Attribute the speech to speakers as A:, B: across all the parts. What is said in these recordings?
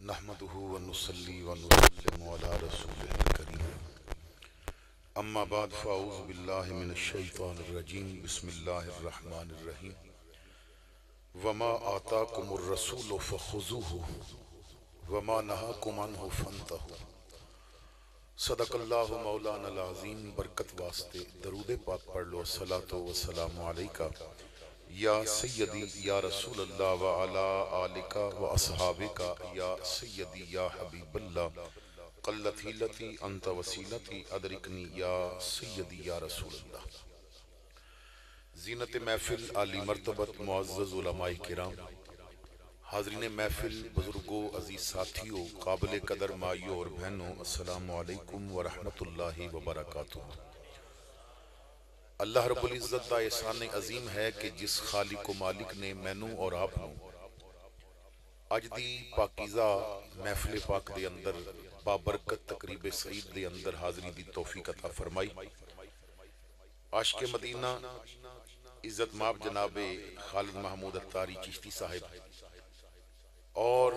A: نحمده ونصلي ونسلم على رسوله الكريم اما بعد فاعوذ بالله من الشیطان الرجیم بسم اللہ الرحمن الرحیم وما آتاکم الرسول فخذوه وما نهاکم عنه فانتهوا صدق اللہ مولانا العظیم۔ برکت واسطے درود پاک پڑھ لو۔ الصلاۃ والسلام علیکہ یا سیدی یا رسول اللہ وعلا آلکہ و اصحابکہ یا سیدی یا حبیب اللہ قلت ہیلتی انت وسیلتی ادرکنی یا سیدی یا رسول اللہ۔ زینت محفل عالی مرتبت معزز علماء کرام، حاضرین محفل، بزرگوں، عزیز ساتھیوں، قابل قدر مائیوں اور بہنوں، السلام علیکم ورحمت اللہ وبرکاتہ۔ اللہ رب العزت دا احسان عظیم ہے کہ جس خالق و مالک نے مینوں اور آپ نوں اج دی پاکیزہ محفل پاک دے اندر بابرکت تقریب سعید دے اندر حاضری دی توفیق عطا فرمائی۔ عاشق مدینہ عزت مآب جناب خالد محمود اتاری چشتی صاحب اور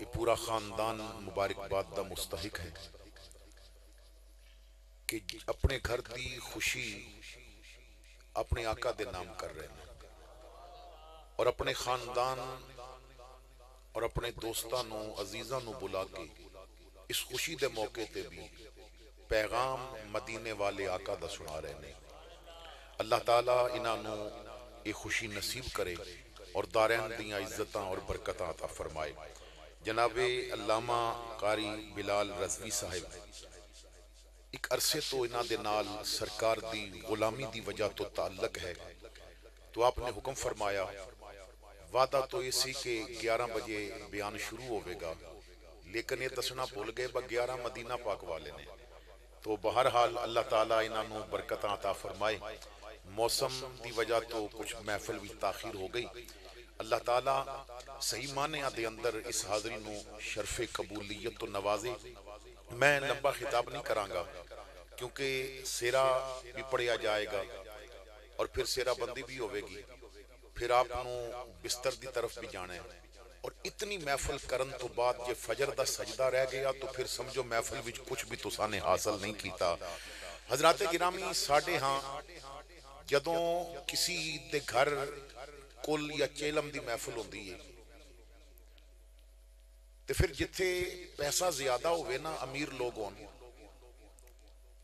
A: یہ پورا خاندان مبارکباد دا مستحق ہے کہ اپنے گھر دی خوشی اپنے آقا دے نام کر رہے ہیں اور اپنے خاندان اور اپنے دوستانوں عزیزانوں بلا کے اس خوشی دے موقع تے بھی پیغام مدینے والے آقا دا سنا رہے ہیں۔ اللہ تعالیٰ انہوں یہ خوشی نصیب کرے اور دارین دیاں عزتاں اور برکتاں عطا فرمائے۔ جناب علامہ قاری بلال رضوی صاحب ایک عرصے تو انہاں دے نال سرکار دی غلامی دی وجہ تو تعلق ہے، تو آپ نے حکم فرمایا، وعدہ تو اسی کہ 11 بجے بیان شروع ہوئے گا، لیکن یہ دسنا بھول گئے 11 مدینہ پاک والے نے۔ تو بہرحال اللہ تعالیٰ انہوں برکتاں عطا فرمائے۔ موسم دی وجہ تو کچھ محفل بھی تاخیر ہو گئی۔ اللہ تعالیٰ صحیح معنی دے اندر اس حاضری نو شرف قبولیت تو نوازے۔ میں لمبا خطاب نہیں کراں گا کیونکہ سیرہ بھی پڑھیا جائے گا اور پھر سیرہ بندی بھی ہوئے گی، پھر آپ نو بستر دی طرف بھی جانا ہے، اور اتنی محفل کرن تو بعد جے فجر دا سجدہ رہ گیا تو پھر سمجھو محفل وچ کچھ بھی تسانے حاصل نہیں کیتا۔ حضرات گرامی، ساڑھے ہاں جدوں کسی دے گھر کل یا چیلم دی محفل ہوندی ہے تو پھر جتھے پیسہ زیادہ ہوئے نا، امیر لوگ ہون،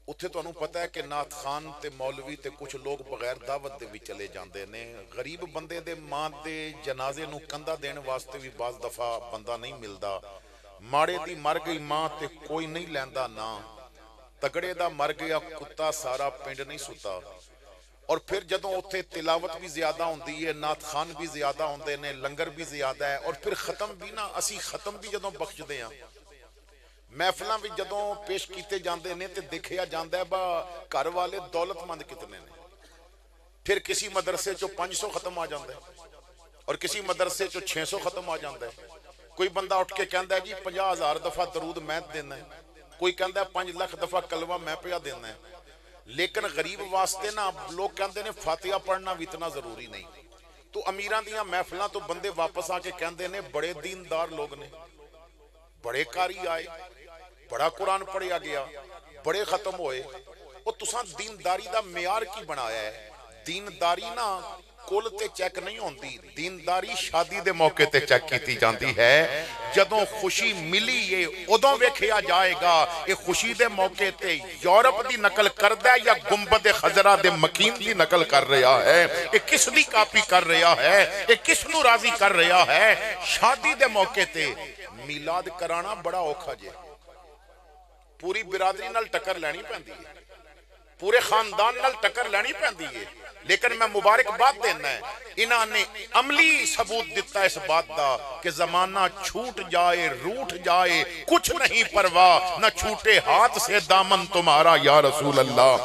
A: اتھے تو انہوں پتہ ہے کہ نعت خان تے مولوی تے کچھ لوگ بغیر دعوت دے بھی چلے جاندے نے۔ غریب بندے دے ماں دے جنازے نو کندہ دین واسطے بھی بعض دفعہ بندہ نہیں ملدا۔ ماڑے دی مر گئی ماں تے کوئی نہیں لیندہ نا، تگڑے دا مر گیا کتا سارا پنڈ نہیں ستا۔ اور پھر جدوں اتھے تلاوت بھی زیادہ ہوندی ہے، نعت خان بھی زیادہ ہوندے نے، لنگر بھی زیادہ ہے، اور پھر ختم بھی نا، اسی ختم بھی جدوں بخش دے ہیں، محفلاں بھی جدوں پیش کیتے جاندے نے تے دیکھیا جاندہ ہے با گھر والے دولت مند کتنے نے۔ پھر کسی مدرسے چو 500 ختم آ جاندہ ہے اور کسی مدرسے چو 600 ختم آ جاندہ ہے۔ کوئی بندہ اٹھ کے کہندہ ہے جی 50,000 دفعہ درود میں دینا ہے، کوئی کہندہ ہے 5 لاکھ دفعہ کلمہ میں پیا دینا ہے۔ لیکن غریب واسطے نا لوگ کہندے نے فاتحہ پڑھنا بھی اتنا ضروری نہیں۔ تو امیران دیاں محفلاں تو بندے واپس آ کے کہندے نے بڑے دیندار لوگ نے، بڑے کاری آئے، بڑا قرآن پڑھیا گیا، بڑے ختم ہوئے۔ اور تساں دینداری دا معیار کی بنایا ہے؟ دینداری نا کل تے چیک نہیں ہوندی، دینداری شادی دے موقع تے چیک کیتی جاندی ہے۔ جدوں خوشی ملی یہ ادوں ویکھیا جائے گا یہ خوشی دے موقع تے یورپ دی نقل کردہ یا گنبد خضرہ دے مکین دی نقل کر رہا ہے، یہ کس دی کاپی کر رہا ہے، یہ کس نو راضی کر رہا ہے۔ شادی دے موقع تے میلاد کرانا بڑا اوکھا جے، پوری برادری نال ٹکر لینی پہندی ہے، پورے خاندان نال ٹکر لینی پہندی ہے، لیکن میں مبارک بات دینا ہے، انہاں نے عملی ثبوت دیتا ہے اس بات دا کہ زمانہ چھوٹ جائے روٹ جائے کچھ نہیں پرواہ، نہ چھوٹے ہاتھ سے دامن تمہارا یا رسول اللہ۔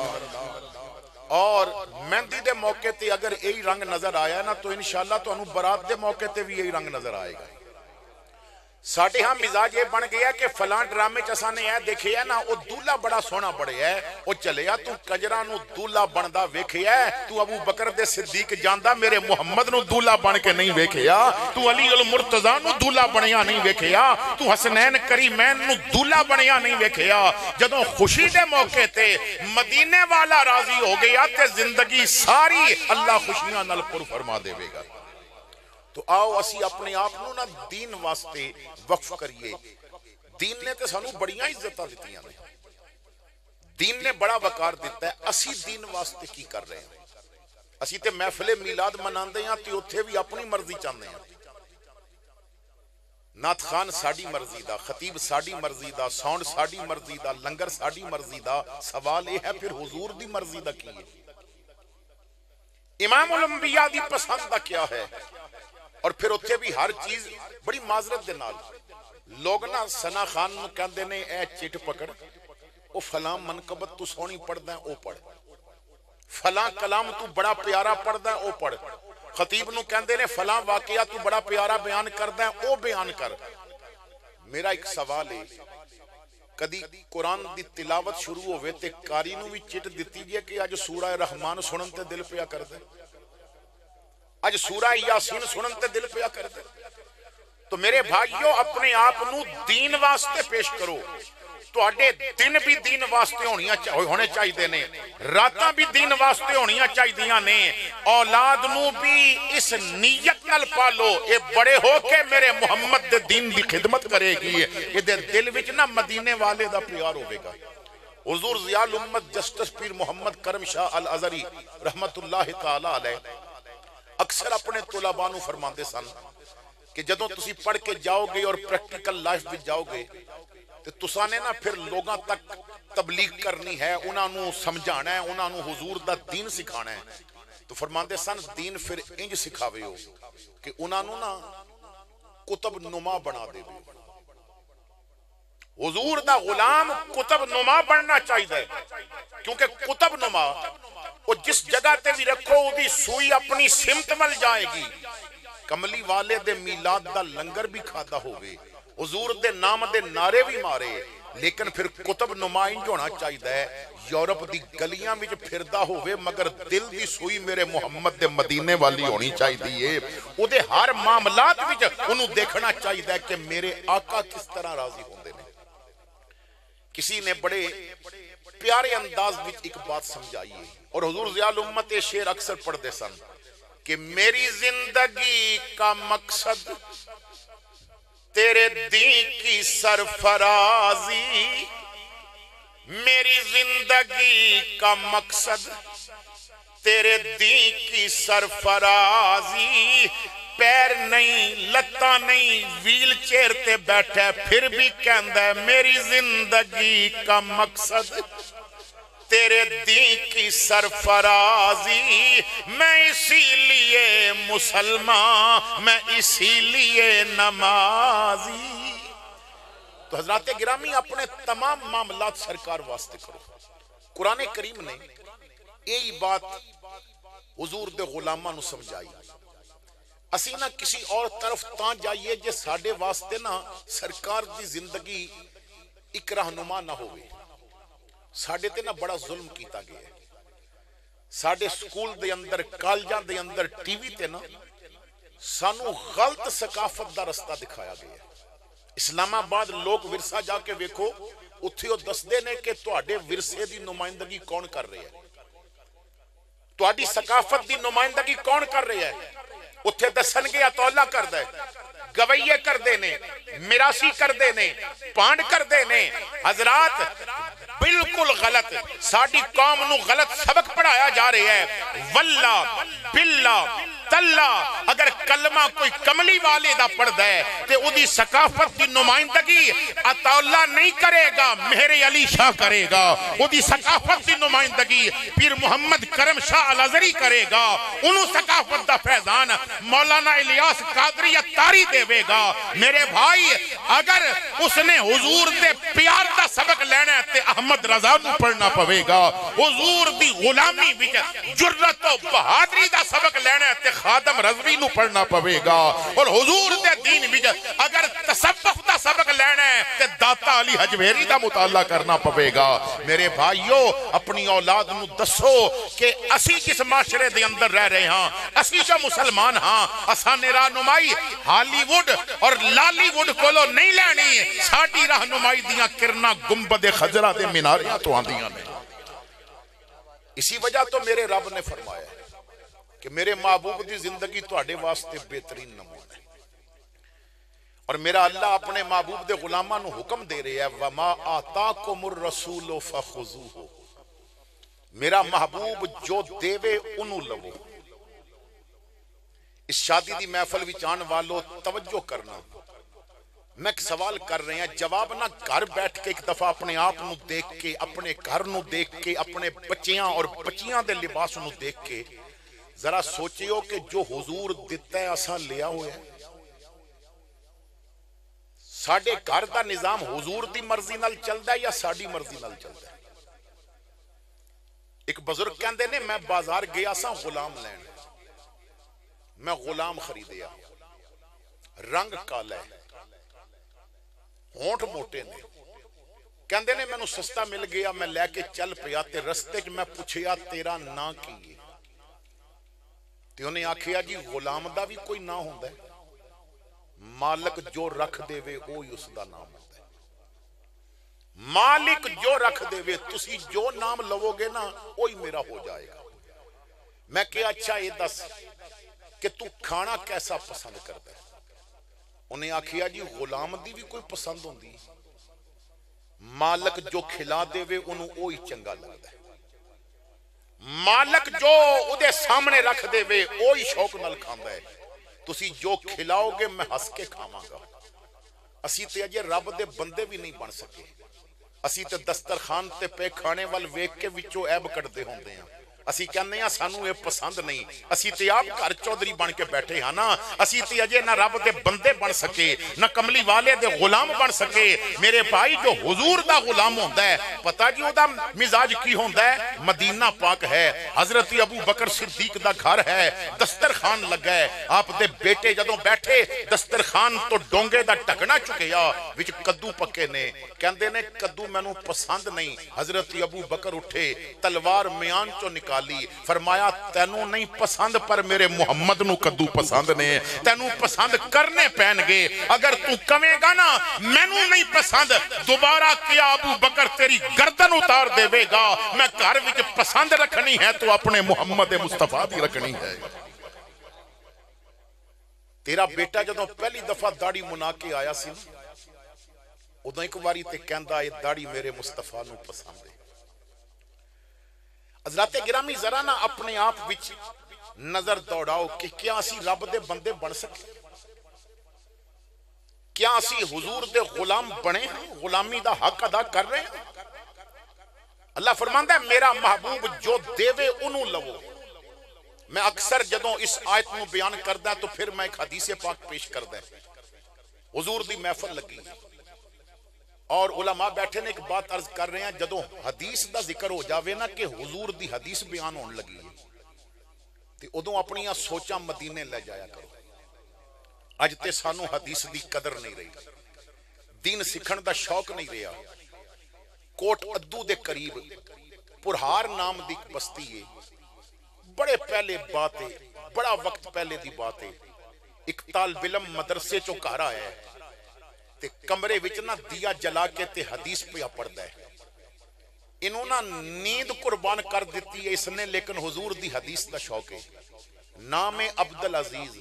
A: اور مہندی دے موقع تے اگر یہی رنگ نظر آیا نا تو انشاءاللہ تو انہوں برات دے موقع تے بھی یہی رنگ نظر آئے گا۔ ساڑھے ہاں مزاج یہ بن گیا کہ فلان ڈرامے چسا نے یہ دیکھے ہے نا وہ دولہ بڑا سونا پڑے ہے وہ چلے یا تو کجرانو دولہ بندہ ویکھے ہے تو ابو بکر دے صدیق جاندہ میرے محمد نو دولہ بن کے نہیں ویکھے یا تو علی المرتضی نو دولہ بنیا نہیں ویکھے یا تو حسنین کریمین نو دولہ بنیا نہیں ویکھے یا جدوں خوشی دے موقع تے مدینے والا راضی ہو گیا تے زندگی ساری اللہ خوشیاں نال پر فرما دے گا۔ تو آؤ اسی اپنے آپ نو نا دین واسطے وقف کریے۔ دین نے تے سانو بڑیاں عزتاں دتیاں نے، دین نے بڑا وقار دیتا ہے، اسی دین واسطے کی کر رہے ہیں؟ اسی تے محفل میلاد مناندے ہیں تے اوتھے بھی اپنی مرضی چاہتے ہیں، نعت خان ساڑی مرضی دا، خطیب ساڑی مرضی دا، ساؤنڈ ساڑی مرضی دا، لنگر ساڑی مرضی دا۔ سوال یہ ہے پھر حضور دی مرضی دا کی ہے؟ امام الانبیاء دی پسند دا کیا ہے؟ اور پھر اتھے بھی ہر چیز بڑی معذرت دے نال لوگ نا سنا خان نو کہندے نے اے چٹ پکڑ او فلاں منقبت تو سونی پڑھ دیں او پڑھ، فلاں کلام تو بڑا پیارا پڑھ دیں او پڑھ، خطیب نو کہندے نے فلاں واقعہ تو بڑا پیارا بیان کر دیں او بیان کر۔ میرا ایک سوال ہے، کدی قرآن دی تلاوت شروع ہوئے تے کاری نو بھی چٹ دیتی جائے کہ آج سورہ رحمان سنن تے دل پیا کر دے، آج سورہ یاسین سنن تے دل پیا کر دے؟ تو میرے بھائیو اپنے آپ نو دین واسطے پیش کرو، تو آڈے دن بھی دین واسطے ہونے چاہی دے نے، راتاں بھی دین واسطے ہونیاں چاہی دیاں نے، اولاد نو بھی اس نیت نال پالو اے بڑے ہو کے میرے محمد دے دین دی خدمت کرے گی، یہ دے دل وچ نہ مدینے والے دا پیار ہوئے گا۔ حضور ضیاء الامت جسٹس پیر محمد کرم شاہ الازہری رحمت اللہ تعالی علیہ اکثر اپنے طلباء نو فرماندے سن کہ جدوں تسی پڑھ کے جاؤ گے اور پریکٹیکل لائف بھی جاؤ گے تو تساں نے نا پھر لوگاں تک تبلیغ کرنی ہے، انہاں نو سمجھانا ہے، انہاں نو حضور دا دین سکھانا ہے۔ تو فرماندے سن دین پھر انج سکھاوے ہو کہ انہاں نو نا کتب نما بنا دے گے۔ حضور دا غلام کتب نما بننا چاہیے، کیونکہ کتب نما وہ جس جگہ تے بھی رکھو وہ بھی سوئی اپنی سمت مل جائے گی۔ کملی والے دے میلاد دا لنگر بھی کھادا ہوئے، حضور دے نام دے نعرے بھی مارے، لیکن پھر کتب نمائن ہونا چاہیے یورپ دی گلیاں میں پھردا ہوئے مگر دل دی سوئی میرے محمد دے مدینے والی ہونی چاہیے۔ او دے ہر معاملات میں انہوں دیکھنا چاہیے کہ میرے آقا کس طرح راضی ہوندے نے۔ کسی نے بڑے پیارے انداز میں ایک بات سمجھائیے، اور حضور ضیاء الامت یہ شعر اکثر پڑھ دے سن کہ میری زندگی کا مقصد تیرے دین کی سرفرازی، میری زندگی کا مقصد تیرے دین کی سرفرازی، پیر نہیں لتا نہیں ویل چیئر تے بیٹھے پھر بھی کہندہ ہے میری زندگی کا مقصد تیرے دین کی سرفرازی، میں اسی لیے مسلمان میں اسی لیے نمازی۔ تو حضرات گرامی اپنے تمام معاملات سرکار واسطے کرو۔ قرآن کریم نے یہی بات حضور دے غلاماں نو سمجھائی، اسی نہ کسی اور طرف تاں جائیے جے ساڑے واسطے نہ سرکار دی زندگی ایک رہنما نہ ہوئے۔ ساڑے تے نہ بڑا ظلم کیتا گیا ہے، ساڑے سکول دے اندر کالجاں دے اندر ٹی وی تے نہ سانو غلط ثقافت دا رستہ دکھایا گیا ہے۔ اسلام آباد لوگ ورثہ جا کے ویکھو اتھے وہ دس دے نے کہ تواڈے ورثے دی نمائندگی کون کر رہے ہیں، تواڈی ثقافت دی نمائندگی کون کر رہے ہیں؟ اتھے دسن گیا تولا کر دے، گویے کر دینے، میراسی کر دینے، پانڈ کر دینے۔ حضرات بالکل غلط، ساڑی قوم نو غلط سبق پڑھایا جا رہے ہیں۔ واللہ باللہ تاللہ اگر کلمہ کوئی کملی والے دا پڑھ دے تے او دی ثقافت دی نمائندگی عطا اللہ نہیں کرے گا، مہر علی شاہ کرے گا۔ او دی ثقافت دی نمائندگی پیر محمد کرم شاہ الازہری کرے گا، انہوں ثقافت دا فیضان مولانا الیاس قادری اتاری دے گا۔ میرے بھائی اگر اس نے حضور دے پیار دا سبق لینا ہے تے احمد رضا نو پڑھنا پوے گا، حضور دی غلامی وچ جرت و بہادری دا سبق لینا ہے تے خادم رضوی نو پڑھنا پوے گا، اور حضور دے دین وچ اگر تصوف داتا علی حجویری دا مطالعہ کرنا پوے گا۔ میرے بھائیو اپنی اولاد نو دسو کہ اسی جس معاشرے دے اندر رہ رہے ہاں، اسی جو مسلمان ہاں، اسانے رہنمائی ہالی ووڈ اور لالی ووڈ کولو نہیں لینی، ساڈی رہنمائی دیاں کرنا گنبد خضرا دے میناریاں تو آندیاں نے۔ اسی وجہ تو میرے رب نے فرمایا کہ میرے محبوب دی زندگی تواڈے واسطے بہترین نمونہ ہے، اور میرا اللہ اپنے محبوب دے غلاماں نو حکم دے رہے ہے وَمَا آتَاكُمُ الرَّسُولُ فَخُذُوهُ، میرا محبوب جو دیوے انہوں لو۔ اس شادی دی محفل وچ آن والو توجہ کرنا، میں ایک سوال کر رہے ہیں، جواب نہ گھر بیٹھ کے ایک دفعہ اپنے آپ نو دیکھ کے، اپنے گھر نو دیکھ کے، اپنے بچیاں اور بچیاں دے لباس نو دیکھ کے ذرا سوچیو کہ جو حضور دیتا ہے اساں لیا ہوئے ہیں۔ ساڑھے گھر دا نظام حضور دی مرضی نال چلدا ہے یا ساڑھی مرضی نال چلدا ہے؟ ایک بزرگ کہندے نے میں بازار گیا سا غلام لین، میں غلام خریدیا، رنگ کالا ہے، ہونٹ موٹے نے، کہندے نے میں نو سستا مل گیا، میں لے کے چل پیا تے رستے چ میں پوچھیا تیرا نا کی ہے؟ تے انہیں آکھیا جی غلام دا بھی کوئی نا ہوندا ہے، مالک جو رکھ دے وے اوہی اس دا نام ہوتا ہے۔ مالک جو رکھ دے وے، تسی جو نام لو گے نا وہی میرا ہو جائے گا۔ میں کہا اچھا یہ دس کہ تو کھانا کیسا پسند کرتا ہے؟ انہیں آکھیا جی غلام دی بھی کوئی پسند ہوندی، مالک جو کھلا دے وے انہوں وہی چنگا لگتا ہے، مالک جو ادھے سامنے رکھ دے وے وہی شوق نال کھاندا ہے۔ تسی جو کھلاؤ گے میں ہس کے کھاواں گا۔ اسی تے اجے رب دے بندے بھی نہیں بن سکے، اسی تے دسترخوان تے پہ کھانے وال ویکھ کے وچوں عیب کڈدے ہوندے ہیں، اسی کہنے ہیں سانو یہ پسند نہیں، اسی تے آپ گھر چودھری بن کے بیٹھے ہاں نا، اسی تے اجے نہ رب دے بندے بن سکے نہ کملی والے دے غلام بن سکے۔ میرے بھائی جو حضور دا غلام ہوندہ ہے، پتہ جی دا مزاج کی ہوندہ ہے؟ مدینہ پاک ہے، حضرت ابو بکر صدیق دا گھر ہے، دسترخوان لگا ہے، آپ دے بیٹے جدوں بیٹھے دسترخوان تو ڈونگے دا ٹکنا چکیا وچ کدو پکے نے، کہندے نے کدو مینوں پسند نہیں۔ حضرت ابو بکر اٹھے، تلوار میان چو نکالی، فرمایا تینوں نہیں پسند پر میرے محمد نو کدو پسند نے، تینوں پسند کرنے پہن گے، اگر تو کمے گا نا مینوں نہیں پسند، دوبارہ کیا ابو بکر تیری گردن اتار دے وے گا، میں گھر وچ پسند رکھنی ہے تو اپنے محمد مصطفیٰ دی رکھنی ہے۔ تیرا بیٹا جدوں پہلی دفعہ داڑھی منا کے آیا سی ادھوں ایک واری تے کہندا اے داڑھی میرے مصطفیٰ نو پسند ہے۔ حضرات گرامی ذرا نہ اپنے آپ وچ نظر دوڑاؤ کہ کیا اسی رب دے بندے بن سکے؟ کیا اسی حضور دے غلام بنے ہیں؟ غلامی دا حق ادا کر رہے ہیں؟ اللہ فرماندا ہے میرا محبوب جو دیوے انہوں لو۔ میں اکثر جدوں اس آیت نو بیان کردا تو پھر میں ایک حدیث پاک پیش کردا حضور دی محفل لگی اور علماء بیٹھے نے ایک بات عرض کر رہے ہیں، جدوں حدیث دا ذکر ہو جاوے نا کہ حضور دی حدیث بیان ہون لگی تے ادوں اپنی سوچاں مدینے لے جایا کرو۔ اج تے سانو حدیث دی قدر نہیں رہی، دین سکھن دا شوق نہیں رہا۔ کوٹ ادو دے قریب پرہار نام دی بستی ہے، بڑے پہلے بات ہے، بڑا وقت پہلے دی بات ہے، ایک طالب علم مدرسے چو گھر آیا ہے تے کمرے وچ نہ دیا جلا کے تے حدیث پہ پڑھدا ہے۔ انہوں نے نیند قربان کر دیتی ہے اس نے، لیکن حضور دی حدیث دا شوق ہے۔ نام عبدالعزیز،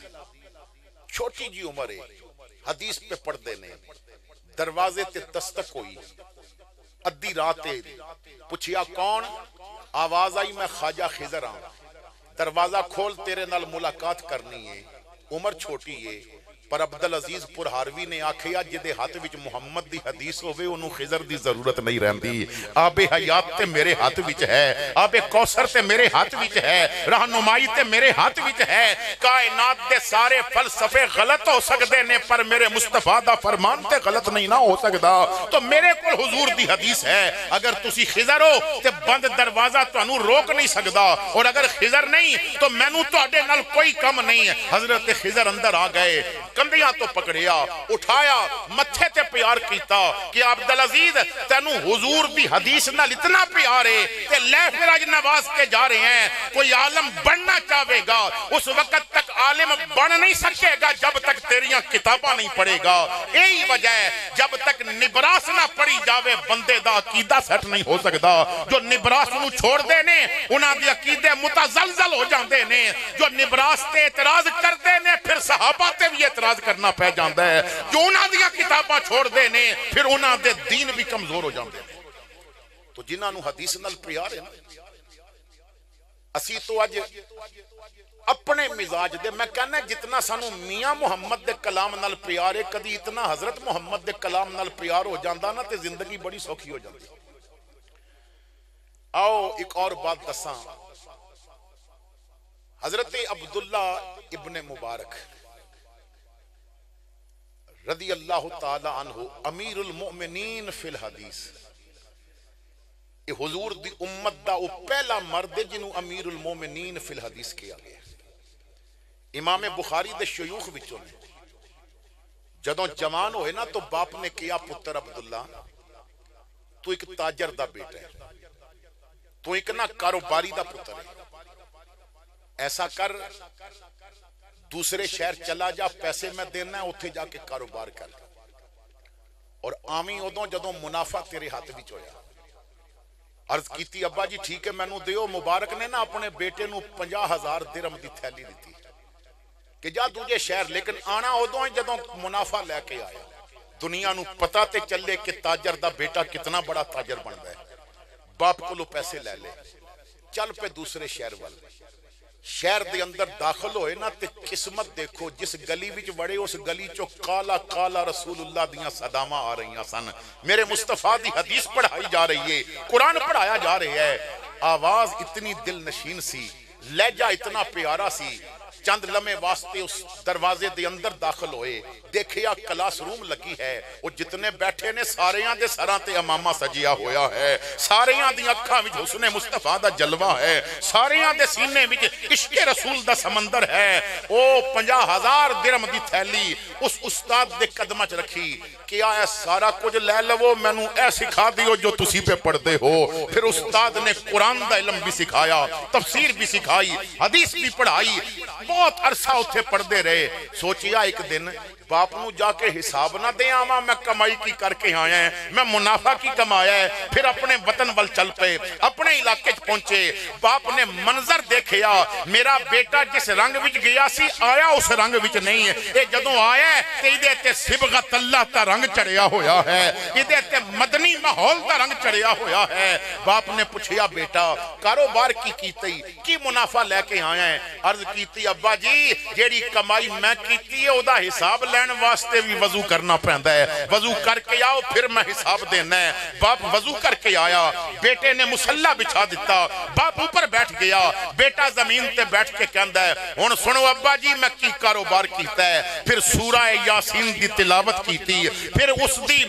A: چھوٹی جی عمر ہے، حدیث پہ پڑھدے نے۔ دروازے تے دستک ہوئی، ادھی رات ہے، پوچھیا کون؟ آواز آئی میں خواجہ خضر ہاں، دروازہ کھول تیرے نال ملاقات کرنی ہے۔ عمر چھوٹی ہے پر عبدالعزیز پرہاروی نے آکھیا جدے ہاتھ وچ محمد دی حدیث ہوئے انہوں خضر دی ضرورت نہیں رہندی۔ آب حیات تے میرے ہاتھ وچ ہے، آب کوثر تے میرے ہاتھ وچ ہے، رہنمائی تے میرے ہاتھ وچ ہے۔ کائنات دے سارے فلسفے غلط ہو سکدے نے پر میرے مصطفیٰ دا فرمان تے غلط نہیں نہ ہو سکدا۔ تو میرے کول حضور دی حدیث ہے، اگر تسی خضر ہو تے بند دروازہ تانوں روک نہیں سکدا، اور اگر خضر نہیں تو مینوں تہاڈے نال کوئی کم نہیں ہے۔ حضرت خضر اندر آ گئے، کندیاں تو پکڑیا اٹھایا متھے تے پیار کیتا کہ عبدالعزیز تینوں حضور دی حدیث نال اتنا پیار ہے کہ لے پھر اج نواز کے جا رہے ہیں کوئی عالم بننا چاہے گا اس وقت تک عالم بن نہیں سکے گا جب تک تیریاں کتاباں نہیں پڑھے گا یہی وجہ ہے جب تک نبراس نہ پڑھی جاوے بندے دا عقیدہ سیٹ نہیں ہو سکتا جو نبراس نو چھوڑ دے نے انہاں دی عقیدے متزلزل ہو جاندے نے جو نبراس تے اعتراض کر دے نے پھر صحابہ تے بھی اعتراض کرنا پہ جاندا ہے جو انہاں دی کتاباں چھوڑ دے نے پھر انہاں دے دین بھی کمزور ہو جاندے نے تو جنہاں نو حدیث نال پیار ہے نا اسی تو اج اپنے مزاج دے میں کہنا جتنا سانو میاں محمد دے کلام نال پیار ہے کدی اتنا حضرت محمد دے کلام نال پیار ہو جاندہ نا تے زندگی بڑی سوکھی ہو جاندی آؤ ایک اور بات دساں حضرت عبداللہ ابن مبارک رضی اللہ تعالی عنہ امیر المؤمنین فی الحدیث یہ حضور دی امت دا وہ پہلا مرد جنہوں امیر المومنین فی الحدیث کیا گیا امام بخاری دے شیوخ وچوں نے جدوں جوان ہوئے نا تو باپ نے کیا پتر عبداللہ تو ایک تاجر دا بیٹا ہے تو ایک نا کاروباری دا پتر ہے ایسا کر دوسرے شہر چلا جا پیسے میں دینا ہے اتھے جا کے کاروبار کر اور آمی ادوں جدوں منافع تیرے ہاتھ وچ ہویا عرض کیتی ابا جی ٹھیک ہے میں نو دیو مبارک نے نا اپنے بیٹے نو 50,000 درہم دی تھیلی دیتی کہ جا دوجے شہر لیکن آنا ادوں جدوں منافع لے کے آیا دنیا نو پتہ تے چلے کہ تاجر دا بیٹا کتنا بڑا تاجر بن گیا باپ کو لو پیسے لے لے چل پہ دوسرے شہر والے شہر دے اندر داخل ہوئے نا تے قسمت دیکھو جس گلی وچ وڑے اس گلی چو کالا کالا رسول اللہ دیاں صدامہ آ رہی ہیں سن میرے مصطفیٰ دی حدیث پڑھائی جا رہی ہے قرآن پڑھایا جا رہی ہے آواز اتنی دل نشین سی لہجہ اتنا پیارا سی چند لمحے واسطے اس دروازے دے اندر داخل ہوئے دیکھیا کلاس روم لگی ہے وہ جتنے بیٹھے نے ساریاں دے سراں تے امامہ سجیا ہویا ہے ساریاں دی اکھاں وچ حسن مصطفیٰ دا جلوہ ہے ساریاں دے سینے وچ عشق رسول دا سمندر ہے او 50,000 درہم دی تھیلی اس استاد دے قدمہ چ رکھی کیا اے سارا کچھ لے لو مینوں اے سکھا دیو جو تسی پہ پڑھدے ہو پھر استاد نے قرآن دا علم بھی سکھایا تفسیر بھی سکھائی حدیث بھی پڑھائی بہت عرصہ اتھے پڑھدے رہے سوچیا ایک دن باپ نو جا کے حساب نہ دے آما میں کمائی کی کر کے آیا ہے میں منافع کی کمایا ہے پھر اپنے وطن وال چل پے اپنے علاقے پہنچے باپ نے منظر دیکھیا میرا بیٹا جس رنگ وچ گیا سی آیا اس رنگ وچ نہیں ہے اے جدوں آیا ہے تے ایدے تے صبغت اللہ تا رنگ چڑھیا ہویا ہے ایدے تے مدنی ماحول تا رنگ چڑھیا ہویا ہے باپ نے پوچھیا بیٹا کاروبار کی کیتی کی منافع لے کے آیا ہے عرض کیتی ابا جی جیڑی کمائی میں کیتی ہے او دا حساب لین واسطے بھی وضو کرنا پہندا ہے وضو کر کے آؤ پھر میں حساب دینا ہے باپ وضو کر کے آیا بیٹے نے مصلی بچھا دیتا باپ اوپر بیٹھ گیا بیٹا زمین تے بیٹھ کے کہندا ہے ہن سنو ابا جی میں کی کاروبار کیتا ہے پھر سورہ یاسین دی تلاوت کیتی پھر اس دی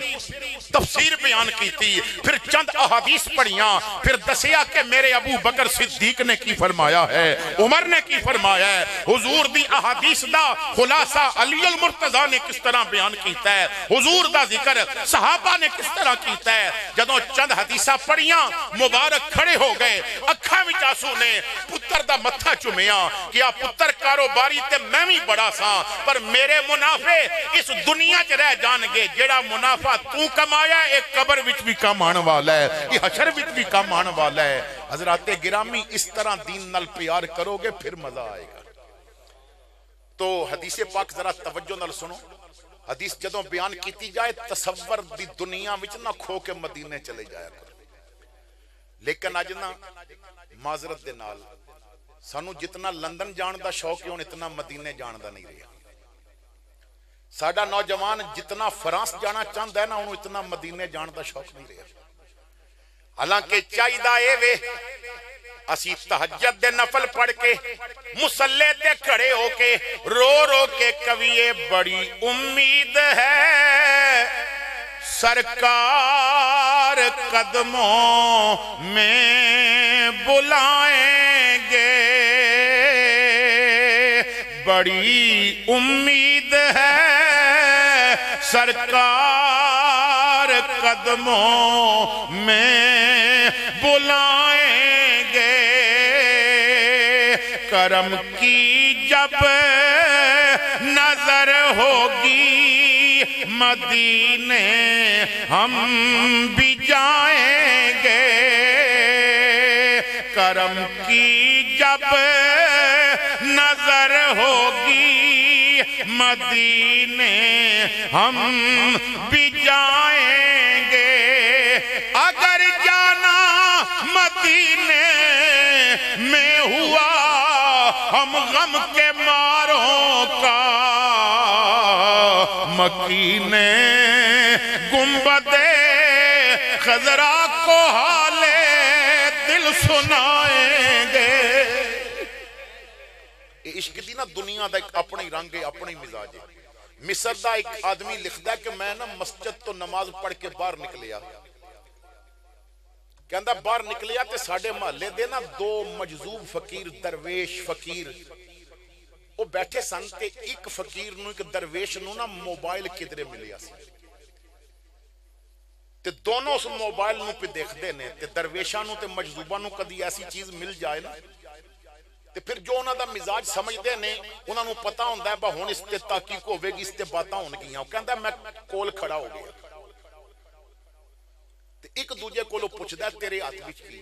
A: تفسیر بیان کیتی پھر چند احادیث پڑھیاں پھر دسیا کہ میرے ابو بکر صدیق نے کی فرمایا ہے عمر نے کی فرمایا ہے حضور دی احادیث دا خلاصہ علی المرتضی نے کس طرح بیان کیتا ہے حضور دا ذکر صحابہ نے کس طرح کیتا ہے جدوں چند حدیثہ پڑھیاں مبارک کھڑے ہو گئے اکھاں وچ آنسو نے پتر دا متھا چومیا کیا پتر کاروباری تے میں بھی بڑا سا پر میرے منافع اس دنیا چ رہ جان گے جیڑا منافع تو کمایا ایک قبر وچ بھی کام آنے والا ہے یہ حشر وچ بھی کام آنے والا ہے حضرات گرامی اس طرح دین نال پیار کرو گے پھر مزہ آئے گا تو حدیث پاک ذرا توجہ نال سنو حدیث جدوں بیان کیتی جائے تصور دی دنیا وچ نہ کھو کے مدینے چلے جایا کرو لیکن اج نا معذرت دے نال سانو جتنا لندن جان دا شوق ہے ہن اتنا مدینے جان دا نہیں رہا ساڈا نوجوان جتنا فرانس جانا چاہتا ہے نا انہوں اتنا مدینے جان دا شوق نہیں رہا حالانکہ چاہیدہ اے وے اسی تہجد دے نفل پڑھ کے مصلی تے کھڑے ہو کے رو رو کے کبھی بڑی امید ہے سرکار قدموں میں بلائیں گے بڑی امید ہے سرکار قدموں میں بلائیں گے، کرم کی جب نظر ہوگی مدینے ہم بھی جائیں گے، کرم کی جب نظر ہوگی مدینے ہم بھی جائیں گے، اگر جانا مدینے میں ہوا ہم غم کے ماروں کا، مکین گنبد خضرا کو حال دل سنائیں گے۔ عشق دی نا دنیا دا ایک اپنا ہی رنگ ہے، اپنا ہی مزاج ہے۔ مصر دا ایک آدمی لکھدا ہے کہ میں نا مسجد تو نماز پڑھ کے باہر نکلیا، کہندا باہر نکلیا تے ساڑھے محلے دے نا دو مجذوب فقیر درویش فقیر وہ بیٹھے سن تے ایک فقیر نو ایک درویش نو نا موبائل کدرے ملیا سی تے دونوں اس موبائل نو پہ دیکھ دے نے تے درویشاں نو تے مجذوباں نو کدی ایسی چیز مل جائے نا تے پھر جو انہاں دا مزاج سمجھ دے نے انہاں نو پتہ ہوندہ ہے با ہون اس تے تحقیق ہوئے گی، اس تے باتاں ہون گیاں، وہ کہندہ ہے میں کول کھڑا ہو گیا تے ایک دوجہ کولو پوچھ دا ہے تیرے ہاتھ وچ کی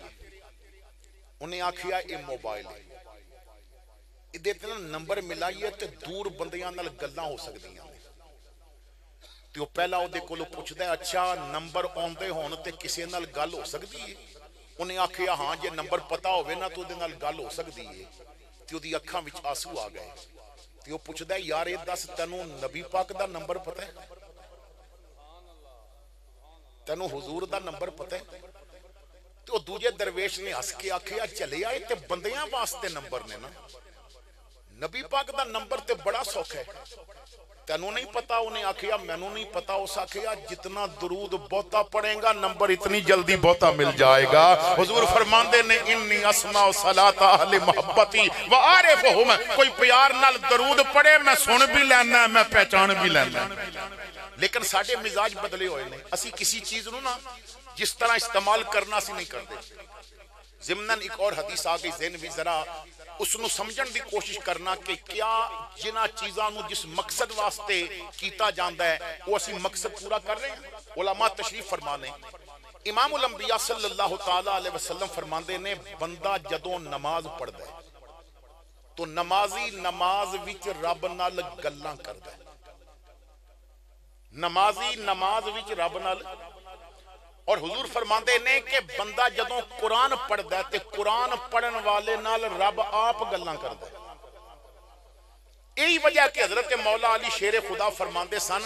A: انہیں آکھیا اے موبائل ہے، دیتے نا نمبر ملائیے تے دور بندیاں نال گلاں ہو سکدیاں تے وہ پہلا وہ دے کولو پوچھ دا ہے اچھا نمبر اوندے ہون تے کسے نال گل ہو سکدی ہے، انہیں آکھیا ہاں جے نمبر پتا ہوئے نا تو دے نال گل ہو سکدی ہے تے وہ دی اکھاں وچ آنسو آ گئے تے وہ پوچھ دا ہے یار اے دس تینوں نبی پاک دا نمبر پتہ ہے، تینوں حضور دا نمبر پتہ ہے، تو دوجے درویش نے ہس کے آکھیا چلے آئے تے بندیاں واسطے نمبر نے نا، نبی پاک دا نمبر تے بڑا سوکھ ہے، تینوں نہیں پتا، انہیں آکھیا مینوں نہیں پتا، اس آکھیا جتنا درود بہتا پڑھیں گا نمبر اتنی جلدی بہتا مل جائے گا۔ حضور فرماندے نے انی اسمع صلاۃ اہل محبتی وعارفہم، کوئی پیار نال درود پڑھے میں سن بھی لینا ہے میں پہچان بھی لینا ہے، لیکن ساڑھے مزاج بدلے ہوئے نے، اسی کسی چیز نو نا جس طرح استعمال کرنا سی نہیں کر دے۔ ضمناً ایک اور حدیث آگئی ذہن بھی ذرا اس نو سمجھن دی کوشش کرنا کہ کیا جنہ چیزاں نو جس مقصد واسطے کیتا جاندہ ہے وہ اسی مقصد پورا کر رہے ہیں۔ علماء تشریف فرمانے امام الانبیاء صلی اللہ تعالیٰ علیہ وسلم فرماندے نے بندہ جدوں نماز پڑھ دے تو نمازی نماز وچ رب نال گلاں کر دے، نمازی نماز وچ رب نال، اور حضور فرماندے نے کہ بندہ جدوں قرآن پڑھ دے تے قرآن پڑھن والے نال رب آپ گلاں کر دے۔ یہی وجہ کہ حضرت مولا علی شیر خدا فرماندے سن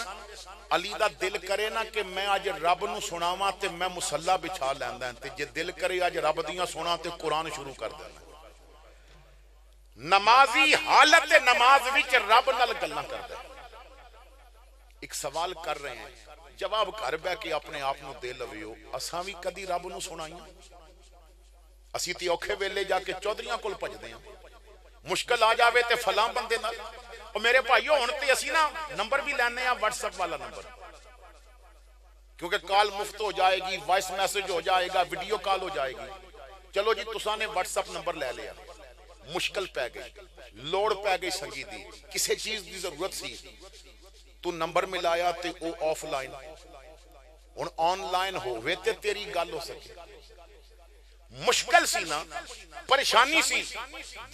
A: علی دا دل کرے نا کہ میں آج رب نو سناواں تے میں مصلی بچھا لیندا تے جے دل کرے آج رب دیاں سنا تے قرآن شروع کر دینا۔ نمازی حالت نماز وچ رب نال گلاں کر دے۔ ایک سوال کر رہے ہیں جواب کر بے کہ اپنے آپ نو دے لویو، اساں بھی کدی رب نو سنائیاں؟ اسی تی اوکھے ویلے جا کے چودھریاں کول پج دیاں، مشکل آ جاوے تے فلاں بندے نال، اور میرے بھائیو ہن تے اسی نا نمبر بھی لینے ہیں واٹس ایپ والا نمبر، کیونکہ کال مفت ہو جائے گی، وائس میسج ہو جائے گا، ویڈیو کال ہو جائے گی، چلو جی تساں نے واٹس ایپ نمبر لے لیا، مشکل پہ گئی، لوڑ پہ گئی سنگی دی، کسے چیز دی ضرورت سی، تو نمبر ملایا تے O of line, in on line ہوئے تے تیری گل ہو سکے، مشکل سی نا، پریشانی سی،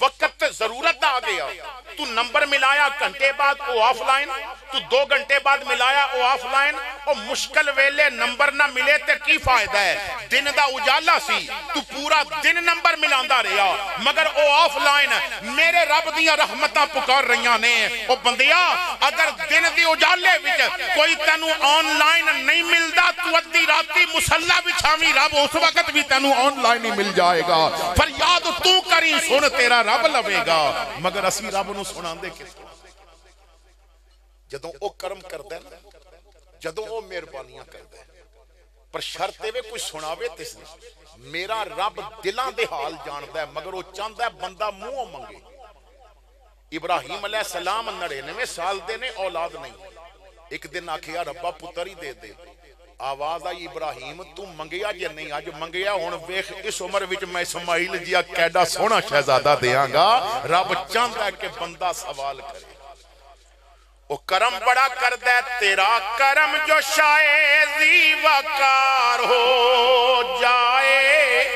A: وقت تے ضرورت آ گیا، تو نمبر ملایا گھنٹے بعد او آف لائن، تو 2 گھنٹے بعد ملایا او آف لائن، او مشکل ویلے نمبر نہ ملے تے کی فائدہ ہے؟ دن دا اجالا سی، تو پورا دن نمبر ملاندہ رہا، مگر او آف لائن میرے رب دیاں رحمتاں پکار رہیاں نے، او بندیا اگر دن دی اجالے وچ کوئی تینو آن لائن نہیں ملدا تو ادھی راتی مصلی بچھاویں رب اس وقت بھی تینو آن لائن ہی مل جائے گا، فریاد تو کری سن تیرا رب لوے گا، مگر اسی رب نو سنان دے کس جدوں او کرم کر دے جدوں او مہربانیاں کر دے، پر شرط ہے کوئی سناوے تس نہیں، میرا رب دلان دے حال جاندہ ہے مگر وہ چاندہ ہے بندہ منہ منگے۔ ابراہیم علیہ السلام 99 سال دے نے اولاد نہیں، ایک دن آکھیا ربا پتر ہی دے دے، آواز آئی ابراہیم تو منگیا جے نہیں، آج منگیا ہون ویخ اس عمر وچ میں اسماعیل جیا کیڈا سونا شہزادہ دیاں گا۔ رب چاہتا ہے کہ بندہ سوال کرے، وہ کرم بڑا کر دے تیرا کرم جو شائزی وقار ہو جائے،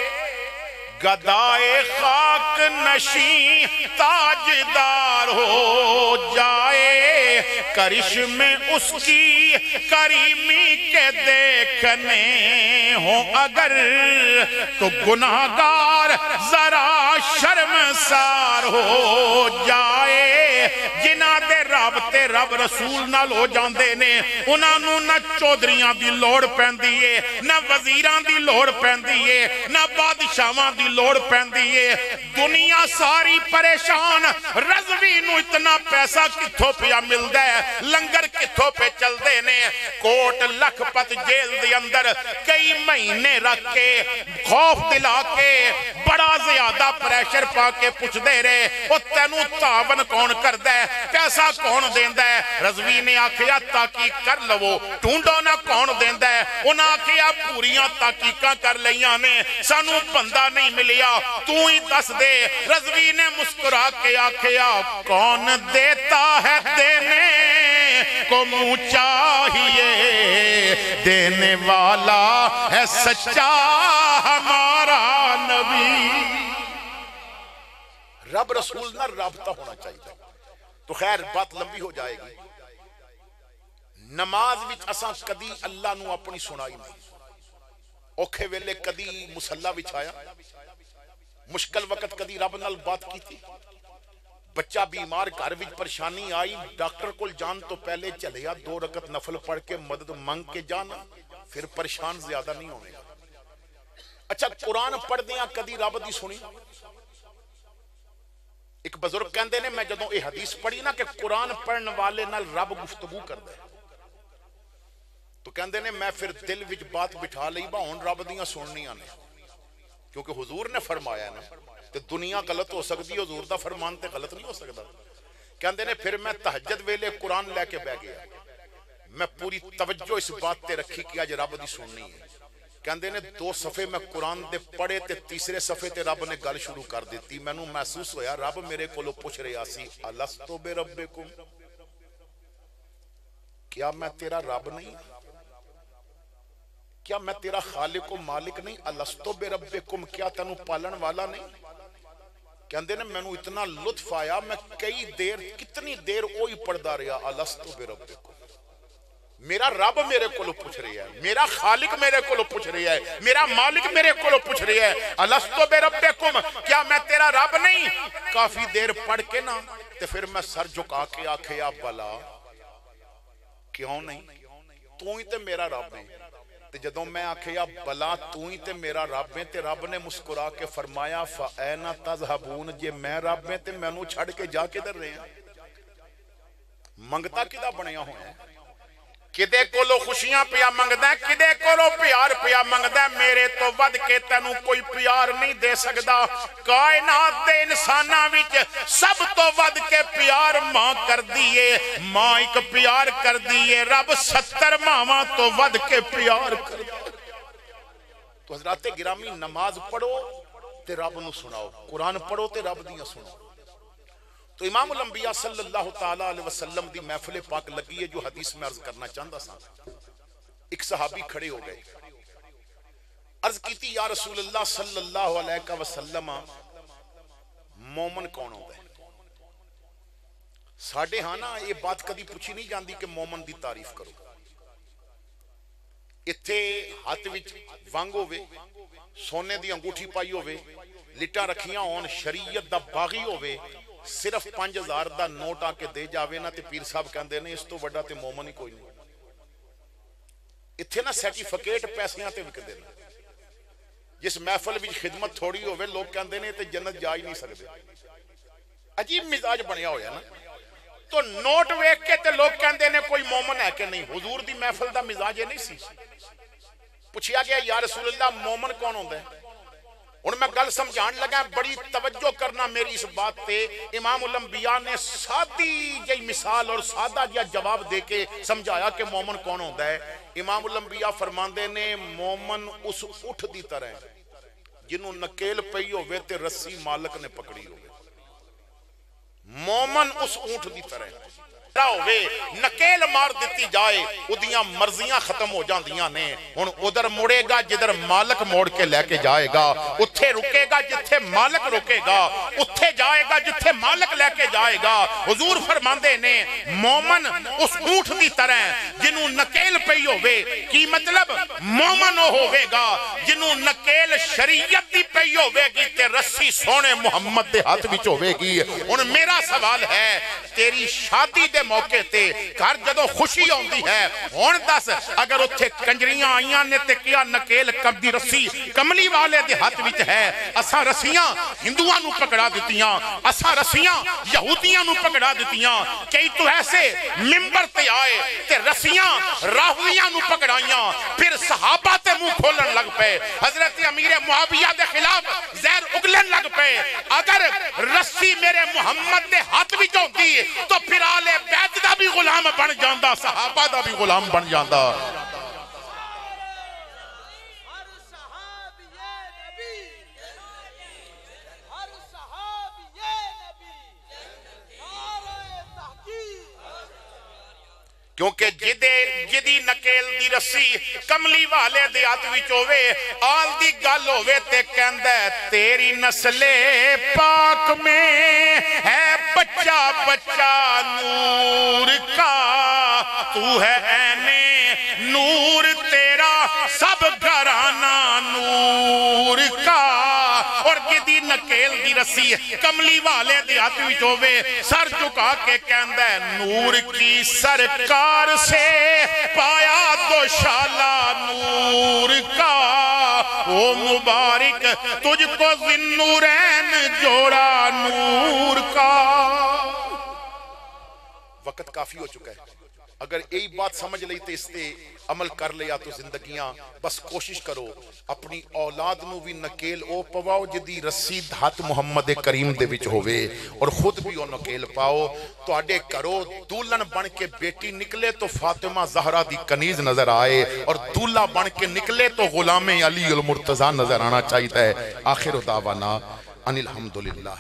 A: گدائے خاک نشیں تاجدار ہو جائے، کرشم اس کی کریمی کے دیکھنے ہوں اگر تو گناہگار ذرا شرمسار ہو جائے۔ جنہاں دے رابطے رب رسول نال ہو جاندے نے انہاں نوں نہ چودھریاں دی لوڑ پیندی ہے، نہ وزیراں دی لوڑ پیندی ہے، نہ بادشاہاں دی لوڑ پیندی ہے۔ دنیا ساری پریشان، رضوی نو اتنا پیسہ کتھوں پیا ملدا ہے، لنگر کتھوں پہ چل دے نے، کوٹ لکھ پت جیل دی اندر کئی مہینے رکھ کے خوف دلا کے بڑا زیادہ پریشر پا کے پوچھ دے رہے او تینوں تعاون کون کر دے، پیسہ کون دیندہ ہے؟ رضوی نے آکھیا تحقیق کر لو، ڈھونڈو نہ کون دیندہ ہے۔ انہاں آکھیا پوریاں تحقیقاں کر لیاں نے، سانوں بندہ نہیں ملیا، تو ہی دس دے۔ رضوی نے مسکرا کے آکھیا کون دیتا ہے دینے کو منہ چاہیے، دینے والا ہے سچا ہمارا نبی۔ رب رسول نہ رابطہ ہونا چاہیے۔ تو خیر بات لمبی ہو جائے گی۔ نماز وچ اساں کدی اللہ نو اپنی سنائی نہیں، اوکھے ویلے کدی مصلی وچ آیا، مشکل وقت کدی رب نال بات کی تھی، بچہ بیمار گھر وچ پریشانی آئی ڈاکٹر کول جان تو پہلے چلیا 2 رکعت نفل پڑھ کے مدد منگ کے جانا، پھر پریشان زیادہ نہیں ہونے گا۔ اچھا قرآن پڑھ دیاں کدی رب دی سنی؟ ایک بزرگ کہندے نے میں جدوں یہ حدیث پڑھی نا کہ قرآن پڑھن والے نال رب گفتگو کردا ہے، تو کہندے نے میں پھر دل وچ بات بٹھا لئی با ہن رب دیاں سننیاں نے، کیونکہ حضور نے فرمایا نا، تے دنیا غلط ہو سکتی، حضور دا فرمان تے غلط نہیں ہو سکتا۔ کہندے نے پھر میں تہجد ویلے قرآن لے کے بیٹھ گیا، میں پوری توجہ اس بات تے رکھی کہ آج رب دی سننی ہے۔ کہندے نے 2 صفحے میں قرآن دے پڑھے تے تیسرے صفحے تے رب نے گل شروع کر دیتی، میں نو محسوس ہویا رب میرے کولو پوچھ رہا سی الستو بربکم، کیا میں تیرا رب نہیں، کیا میں تیرا خالق و مالک نہیں، الستو بربکم کیا تینو پالن والا نہیں؟ کہندے نے میں نو اتنا لطف آیا میں کئی دیر کتنی دیر اوہی پڑھدا رہا الستو بربکم، میرا رب میرے کو پوچھ رہی ہے، میرا خالق میرے کو پوچھ رہی ہے، میرا مالک میرے کو پوچھ رہی ہے الستو بربکم کیا میں تیرا رب نہیں؟ کافی دیر پڑھ کے نا تے پھر میں سر جھکا کے آکھیا بلا کیوں نہیں، تو ہی تے میرا رب ہے۔ تے جدوں میں آکھیا بلا تو ہی تے میرا رب ہے تے رب نے مسکرا کے فرمایا فَأَيْنَ تَذْهَبُونَ جے میں رب ہے تے مینوں چھڑ کے جا کے در رہے ہیں؟ منگتا کدا بنیا ہویا ہے، کدے کولو خوشیاں پیا منگدا ہے، کدے کولو پیار پیا منگدا ہے، میرے تو ود کے تینوں کوئی پیار نہیں دے سکدا۔ کائنات دے انساناں وچ سب تو ود کے پیار ماں کر دیئے، ماں ایک پیار کر دیئے، رب 70 ماواں تو ود کے پیار کر دیئے۔ تو حضرات گرامی نماز پڑھو تے رب نو سناؤ، قرآن پڑھو تے رب دیاں سناؤ۔ تو امام الانبیاء صلی اللہ تعالیٰ علیہ وسلم دی محفل پاک لگی ہے جو حدیث میں عرض کرنا چاہتا سا۔ ایک صحابی کھڑے ہو گئے، عرض کیتی یا رسول اللہ صلی اللہ علیہ وسلم مومن کون ہوتا ہے؟ ساڑھے ہاں نا یہ بات کدی پوچھی نہیں جاندی کہ مومن دی تعریف کرو، اتھے ہاتھ وچ وانگ ہوئے، سونے دی انگوٹھی پائی ہوئے، لٹا رکھیاں ہون، شریعت دا باغی ہوئے، صرف 5000 دا نوٹ آ کے دے جاوے نا تے پیر صاحب کہندے نے اس تو وڈا تے مومن ہی کوئی نہیں۔ اتھے نا سرٹیفکیٹ پیسیاں تے وک دینا، جس محفل وچ خدمت تھوڑی ہوئے لوگ کہندے نے تے جنت جا ہی نہیں سکتے، عجیب مزاج بنیا ہویا نا۔ تو نوٹ ویکھ کے تے لوگ کہندے نے کوئی مومن ہے کہ نہیں، حضور دی محفل دا مزاج یہ نہیں سی۔ پوچھیا گیا یا رسول اللہ مومن کون ہوندا ہے؟ ہن میں گل سمجھان لگا، بڑی توجہ کرنا میری اس بات تے۔ امام الانبیاء نے سادی جی مثال اور سادہ جا جواب دے کے سمجھایا کہ مومن کون ہوتا ہے۔ امام الانبیاء فرماندے نے مومن اس اٹھ دی طرح جنہوں نکیل پئی ہوئے تے رسی مالک نے پکڑی ہوئے۔ مومن اس اونٹ دی طرح ہوئے، نکیل مار دیتی جائے، ادیاں مرضیاں ختم ہو جاندیاں نے۔ ہن ادھر مڑے گا جدھر مالک موڑ کے لے کے جائے گا، اتھے رکے گا جتھے مالک رکے گا، اتھے جائے گا جتھے مالک لے کے جائے گا۔ حضور فرماندے نے مومن اس اونٹ دی طرح جنہوں نکیل پئی ہوئے، کی مطلب مومن ہوئے گا جنہوں نکیل شریعت دی پئی ہوئے گی تے رسی سونے محمد دے ہاتھ وچ ہوئے گی۔ ہن میرا سوال ہے، تیری شادی دے موقع تے گھر جدو خوشی ہوندی ہے، ہون دس اگر اتھے کنجریاں آئیاں نے تے کیا نکیل کم دی رسی کملی والے دے ہاتھ وچ ہے، اساں رسیاں ہندوؤں نو پکڑا دیتیاں، اساں رسیاں یہودیاں نو پکڑا دیتیاں، کئی تو ایسے ممبر تے آئے تے رسیاں راہویاں نو پکڑائیاں، پھر صحابہ تے منہ کھولن لگ پے، حضرت امیر معاویہ دے خلاف زہر اگلن لگ پے۔ اگر رسی میرے محمد دے ہاتھ وچ ہوندی تو پھر آلے بیت دا بھی غلام بن جاندہ، صحابہ دا بھی غلام بن جاندہ۔ کیونکہ جدی نکیل دی رسی کملی والے دے ہاتھ وچ ہوئے، آل دی گل ہوئے تے کہندا ہے تیری نسل پاک میں ہے بچہ بچہ نور کا، تو ہے عین نور تیرا سب گھرانہ نور کا۔ اور جدی نکیل دی رسی کملی والے دے ہاتھ وچ ہوئے، سر جھکا کے کہندا ہے نور کی سرکار سے پایا تو شالا نور کا، او مبارک تجھ کو ذی-النورین جوڑا نور کا۔ وقت کافی ہو چکا ہے، اگر یہی بات سمجھ لئی تے اس تے عمل کر لیا تو زندگیاں، بس کوشش کرو اپنی اولاد نو بھی نکیل او پواؤ جدی رسی ہاتھ محمد کریم دے وچ ہوئے، اور خود بھی او نکیل پاؤ۔ تو اڈے کرو دولن بن کے بیٹی نکلے تو فاطمہ زہرا دی کنیز نظر آئے، اور دولہ بن کے نکلے تو غلام علی المرتضی نظر آنا چاہیتا ہے۔ آخر دعوانا ان الحمدللہ۔